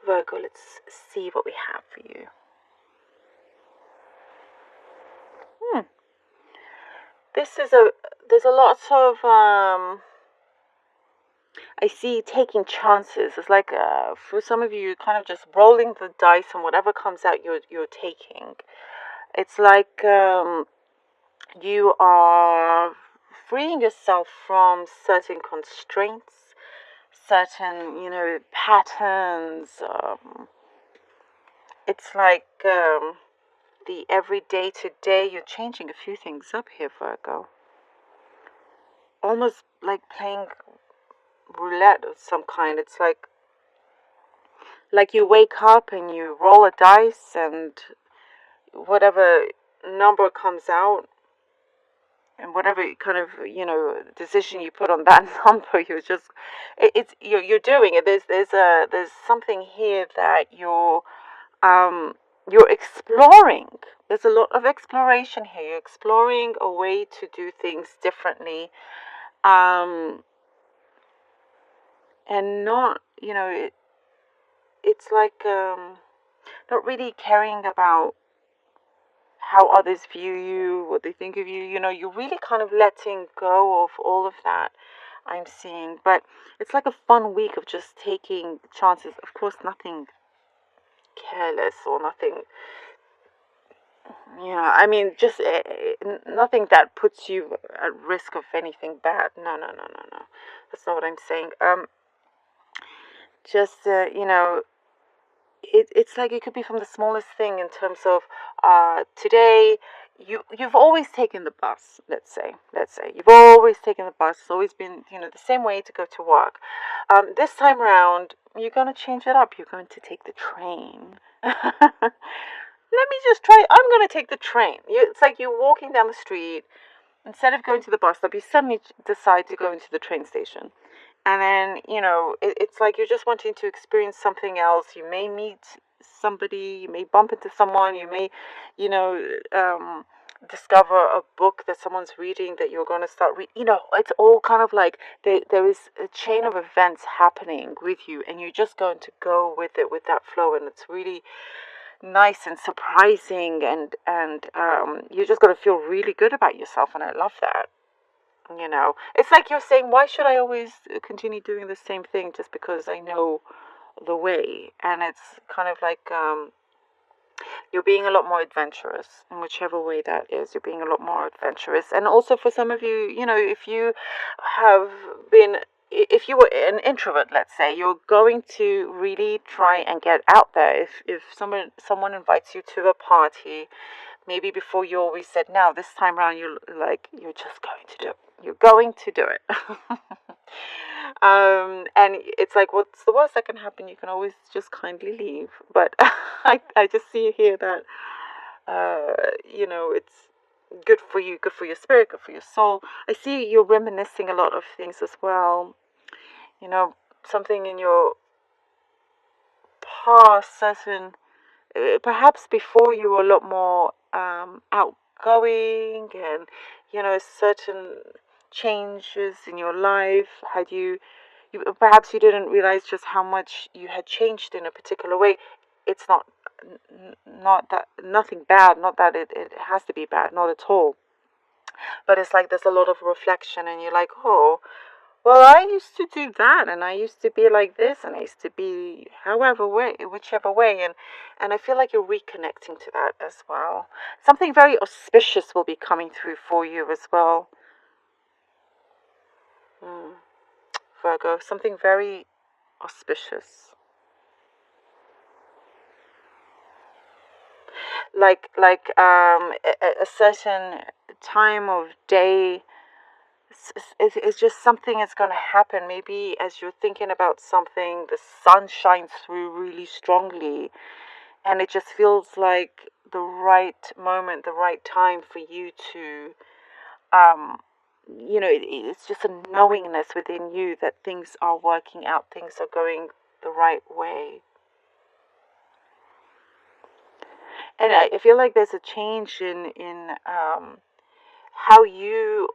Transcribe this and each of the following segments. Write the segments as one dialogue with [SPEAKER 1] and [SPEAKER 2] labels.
[SPEAKER 1] Virgo, let's see what we have for you. There's a lot of I see taking chances. It's like for some of you, you're kind of just rolling the dice, and whatever comes out, you're taking. It's like you are freeing yourself from certain constraints, certain patterns. It's like the everyday to day. You're changing a few things up here, Virgo. Almost like playing roulette of some kind. It's like you wake up and you roll a dice, and whatever number comes out, and whatever kind of decision you put on that number, you're doing it. There's something here that you're exploring. There's a lot of exploration here. You're exploring a way to do things differently, and not it's like not really caring about how others view you, what they think of you. You're really kind of letting go of all of that, I'm seeing. But it's like a fun week of just taking chances. Of course, nothing careless or nothing. I mean, just nothing that puts you at risk of anything bad. No, no, no, no, no. That's not what I'm saying. Just it's like it could be from the smallest thing in terms of today you've always taken the bus. Let's say you've always taken the bus. It's always been the same way to go to work. This time around you're going to change it up. You're going to take the train. Let me just try. I'm going to take the train. It's like you're walking down the street. Instead of going to the bus stop, you suddenly decide to go into the train station. And then, it's like you're just wanting to experience something else. You may meet somebody, you may bump into someone, you may, you know, discover a book that someone's reading that you're going to start reading. It's all kind of like there is a chain of events happening with you, and you're just going to go with it, with that flow. And it's really nice and surprising, and you're just going to feel really good about yourself. And I love that. It's like you're saying, why should I always continue doing the same thing just because I know the way? And it's kind of like you're being a lot more adventurous in whichever way that is. You're being a lot more adventurous. And also for some of you, if you have been, if you were an introvert, let's say, you're going to really try and get out there. If someone invites you to a party, maybe before you always said no, this time around you're just going to do it. You're going to do it. And it's like, what's the worst that can happen? You can always just kindly leave. But I just see here that it's good for you, good for your spirit, good for your soul. I see you're reminiscing a lot of things as well. Something in your past, certain perhaps before you were a lot more outgoing, and certain changes in your life had you perhaps you didn't realize just how much you had changed in a particular way. It's not that nothing bad, not that it has to be bad, not at all. But it's like there's a lot of reflection, and you're like, oh, well, I used to do that, and I used to be like this, and I used to be whichever way, and I feel like you're reconnecting to that as well. Something very auspicious will be coming through for you as well, Virgo. Something very auspicious, like a certain time of day. It's just something that's going to happen. Maybe as you're thinking about something, the sun shines through really strongly, and it just feels like the right moment, the right time for you to, it's just a knowingness within you that things are working out, things are going the right way. And I feel like there's a change in how you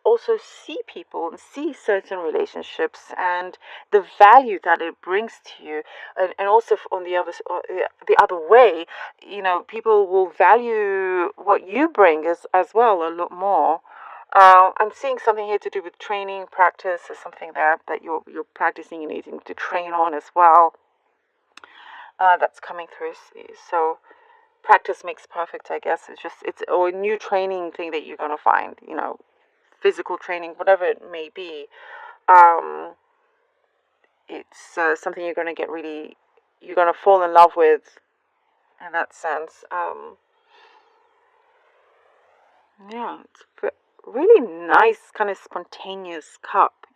[SPEAKER 1] also see people and see certain relationships and the value that it brings to you. And also on the other way, people will value what you bring as well a lot more. I'm seeing something here to do with training, practice, or something there that you're practicing and needing to train on as well. That's coming through. So practice makes perfect, I guess. It's a new training thing that you're gonna find. Physical training, whatever it may be. It's something you're gonna you're gonna fall in love with, in that sense. Yeah, it's really nice, kind of spontaneous cup.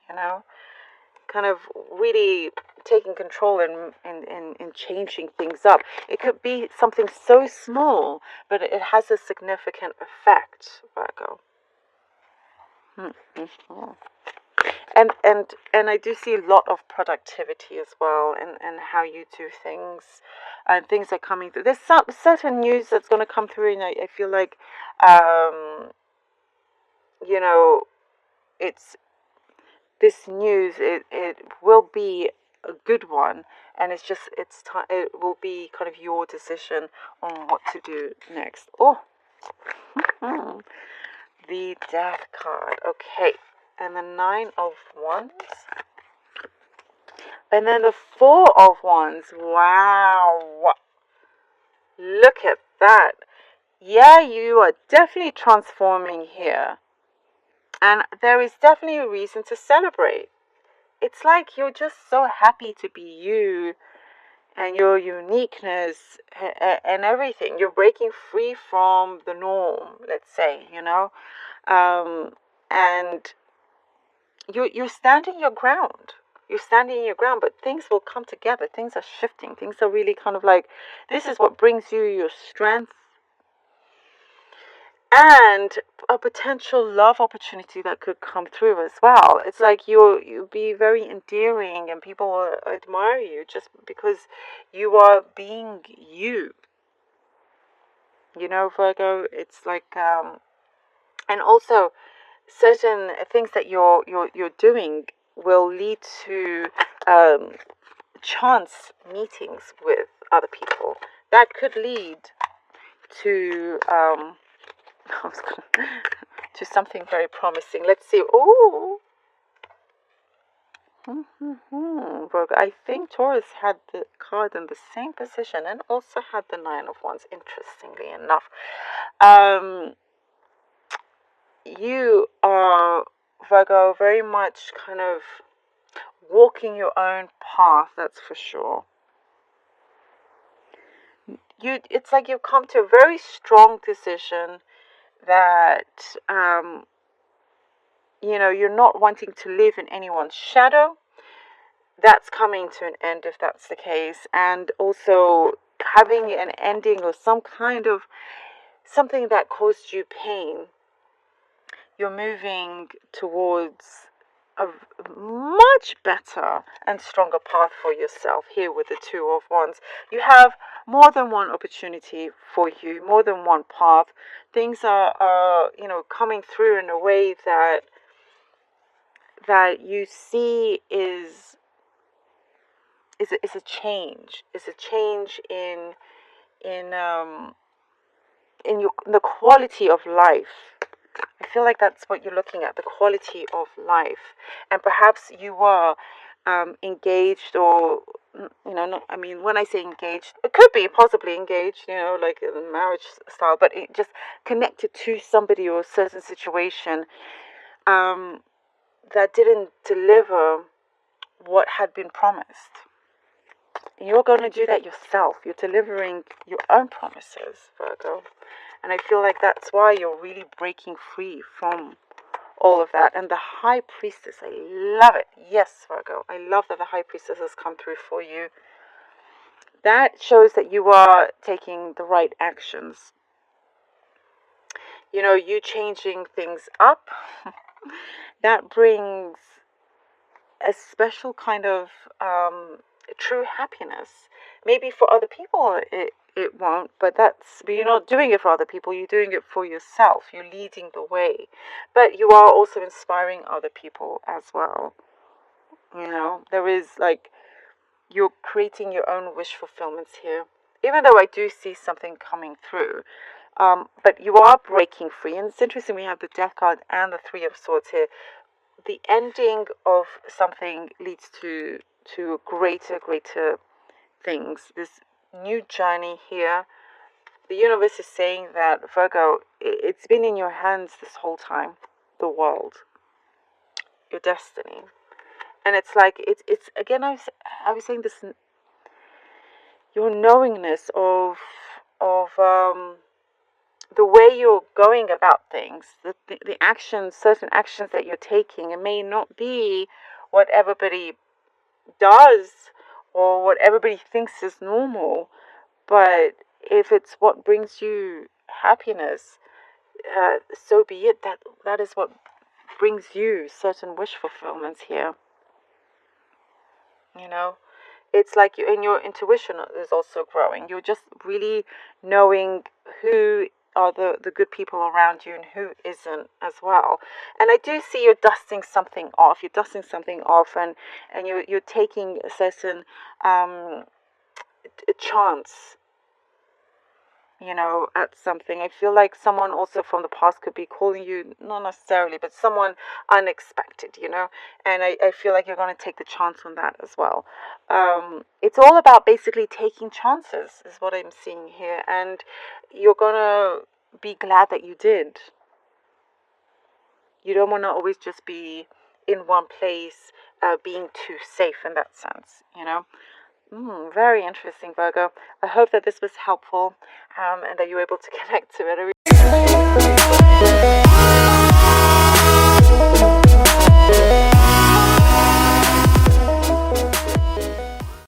[SPEAKER 1] Kind of really taking control and changing things up. It could be something so small, but it has a significant effect, Virgo. Yeah. And I do see a lot of productivity as well, and how you do things, and things are coming through. There's some certain news that's going to come through, and I feel like, you know, it's this news. It will be a good one, and it's time. It will be kind of your decision on what to do next. Oh, the Death card. Okay, and the Nine of Wands. And then the Four of Wands. Wow. Look at that. Yeah, you are definitely transforming here. And there is definitely a reason to celebrate. It's like you're just so happy to be you and your uniqueness and everything. You're breaking free from the norm, let's say, and you're standing your ground. You're standing your ground, but things will come together. Things are shifting. Things are really kind of like, this is what brings you your strength and a potential love opportunity that could come through as well. It's like you'll be very endearing, and people will admire you just because you are being you. Virgo. It's like, and also certain things that you're doing will lead to chance meetings with other people that could lead to to something very promising. Let's see. Oh, Virgo. I think Taurus had the card in the same position and also had the Nine of Wands. Interestingly enough, you are, Virgo, very much kind of walking your own path. That's for sure. It's like you've come to a very strong decision that you're not wanting to live in anyone's shadow. That's coming to an end if that's the case, and also having an ending or some kind of something that caused you pain. You're moving towards a much better and stronger path for yourself here with the Two of Wands. You have more than one opportunity for you, more than one path. Things are coming through in a way that you see is a change. It's a change in the quality of life. I feel like that's what you're looking at, the quality of life. And perhaps you were engaged, or, not, I mean, when I say engaged, it could be possibly engaged, like in marriage style, but it just connected to somebody or a certain situation that didn't deliver what had been promised. You're going to do that yourself. You're delivering your own promises, Virgo. And I feel like that's why you're really breaking free from all of that. And the High Priestess, I love it. Yes, Virgo, I love that the High Priestess has come through for you. That shows that you are taking the right actions. You changing things up. That brings a special kind of true happiness. Maybe for other people, it won't. But you're not doing it for other people. You're doing it for yourself. You're leading the way, but you are also inspiring other people as well. There is like you're creating your own wish fulfillments here. Even though I do see something coming through, but you are breaking free. And it's interesting, we have the Death card and the Three of Swords here. The ending of something leads to greater things. This new journey here. The universe is saying that, Virgo, it's been in your hands this whole time. The world, your destiny. And it's like it's again. I was saying this. Your knowingness of the way you're going about things, the actions, certain actions that you're taking, it may not be what everybody does or what everybody thinks is normal, but if it's what brings you happiness, so be it. That is what brings you certain wish fulfillments here. It's like your intuition is also growing. You're just really knowing who are the good people around you and who isn't as well. And I do see you're dusting something off. You're dusting something off, and you're taking a certain a chance, at something. I feel like someone also from the past could be calling you, not necessarily, but someone unexpected, and I feel like you're going to take the chance on that as well. It's all about basically taking chances, is what I'm seeing here, and you're going to be glad that you did. You don't want to always just be in one place, being too safe in that sense, very interesting, Virgo. I hope that this was helpful, and that you were able to connect to it.